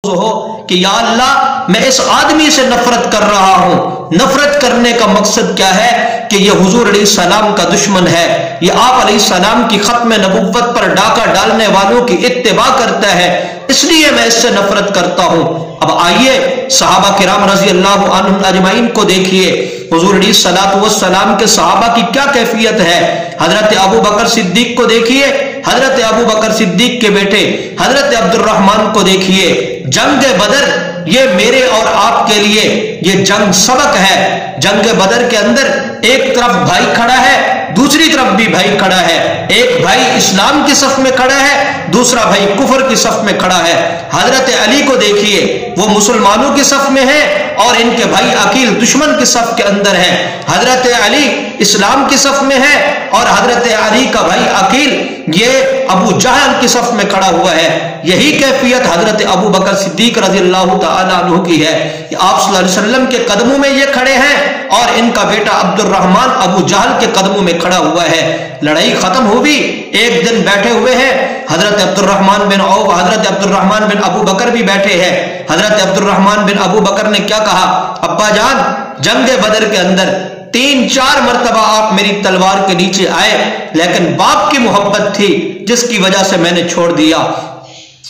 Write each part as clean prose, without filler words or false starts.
ہو کہ یا اللہ میں اس آدمی سے نفرت کر رہا ہوں۔ نفرت کرنے کا مقصد کیا ہے کہ یہ حضور علیہ السلام کا دشمن ہے، یہ آپ علیہ السلام کی ختم نبوت پر ڈاکہ ڈالنے والوں کی اتباع کرتا ہے، اس لیے میں اس سے نفرت کرتا ہوں۔ اب آئیے صحابہ کرام رضی اللہ عنہم اجمعین کو دیکھیے، حضور علیہ السلام کے صحابہ کی کیا کیفیت ہے۔ حضرت ابو بکر صدیق کو دیکھیے، حضرت ابو بکر صدیق کے بیٹے حضرت عبد الرحمن کو دیکھیے۔ جنگ بدر یہ میرے اور آپ کے لیے یہ جنگ سبق ہے۔ جنگ بدر کے اندر ایک طرف بھائی کھڑا ہے، دوسری طرف بھی بھائی کھڑا ہے۔ ایک بھائی اسلام کی صف میں کھڑا ہے، دوسرا بھائی کفر کی صف میں کھڑا ہے۔ حضرت علی کو دیکھیے، وہ مسلمانوں کی صف میں ہے اور ان کے بھائی عقیل دشمن کی صف کے اندر ہیں۔ حضرت علی اسلام کی صف میں ہے اور حضرت علی کا بھائی عقیل یہ ابو جہل کی صف میں کھڑا ہوا ہے۔ یہی کیفیت حضرت ابو بکر صدیق رضی اللہ تعالیٰ عنہ کی ہے کہ آپ صلی اللہ علیہ وسلم کے قدموں میں یہ کھڑے ہیں اور ان کا بیٹا عبد الرحمن ابو جہل کے قدموں میں کھڑا ہوا ہے۔ لڑائی ختم ہوئی، ایک دن بیٹھے ہوئے ہیں، حضرت عبد الرحمن بن عوف، حضرت عبد الرحمن بن ابو بکر بھی بیٹھے ہیں۔ حضرت عبد الرحمن بن ابو بکر نے کیا کہا؟ ابا جان، جنگ بدر کے اندر 3-4 مرتبہ آپ میری تلوار کے نیچے آئے، لیکن باپ کی محبت تھی جس کی وجہ سے میں نے چھوڑ دیا۔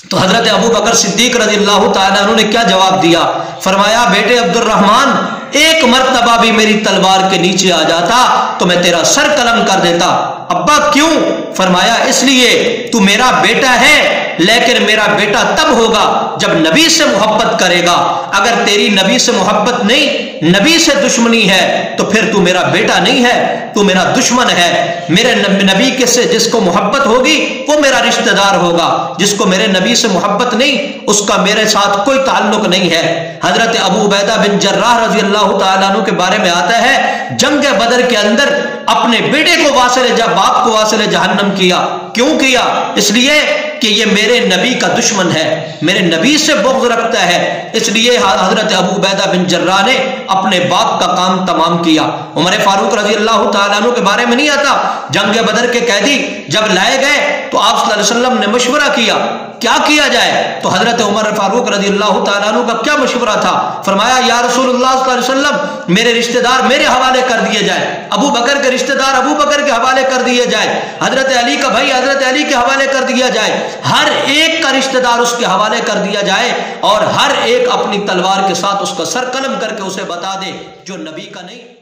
تو حضرت ابو بکر صدیق رضی اللہ تعالیٰ عنہ نے کیا جواب دیا؟ فرمایا بیٹے عبد الرحمن، ایک مرتبہ بھی میری تلوار کے نیچے آ جاتا تو میں تیرا سر قلم کر دیتا۔ ابا کیوں؟ فرمایا اس لیے تو میرا بیٹا ہے، لیکن میرا بیٹا تب ہوگا جب نبی سے محبت کرے گا۔ اگر تیری نبی سے محبت نہیں، نبی سے دشمنی ہے، تو پھر تو میرا بیٹا نہیں ہے، تو میرا دشمن ہے۔ میرے نبی کے سے جس کو محبت ہوگی وہ میرا رشتہ دار ہوگا، جس کو میرے نبی سے محبت نہیں اس کا میرے ساتھ کوئی تعلق نہیں ہے۔ حضرت ابو عبیدہ بن جراح رضی اللہ تعالیٰ عنہ کے بارے میں آتا ہے، جنگ بدر کے اندر اپنے بیٹے کو باپ کو واصل جہنم کیا۔ کیوں کیا؟ اس لیے کہ یہ میرے نبی کا دشمن ہے، میرے نبی سے بغض رکھتا ہے، اس لیے حضرت ابو عبیدہ بن جراح نے اپنے باپ کا کام تمام کیا۔ عمر فاروق رضی اللہ تعالیٰ عنہ کے بارے میں نہیں آتا، جنگ بدر کے قیدی جب لائے گئے تو آپ صلی اللہ علیہ وسلم نے مشورہ کیا کیا جائے؟ تو حضرت عمر فاروق رضی اللہ تعالیٰ عنہ کا کیا مشورہ تھا؟ فرمایا یا رسول اللہ صلی اللہ علیہ وسلم، میرے رشتہ دار میرے حوالے کر دیے جائے، ابو بکر کے رشتہ دار ابو بکر کے حوالے کر دیے جائے، حضرت علی کا بھائی حضرت علی کے حوالے کر دیا جائے، ہر ایک کا رشتہ دار اس کے حوالے کر دیا جائے اور ہر ایک اپنی تلوار کے ساتھ اس کا سر قلم کر کے اسے بتا دے جو نبی کا نہیں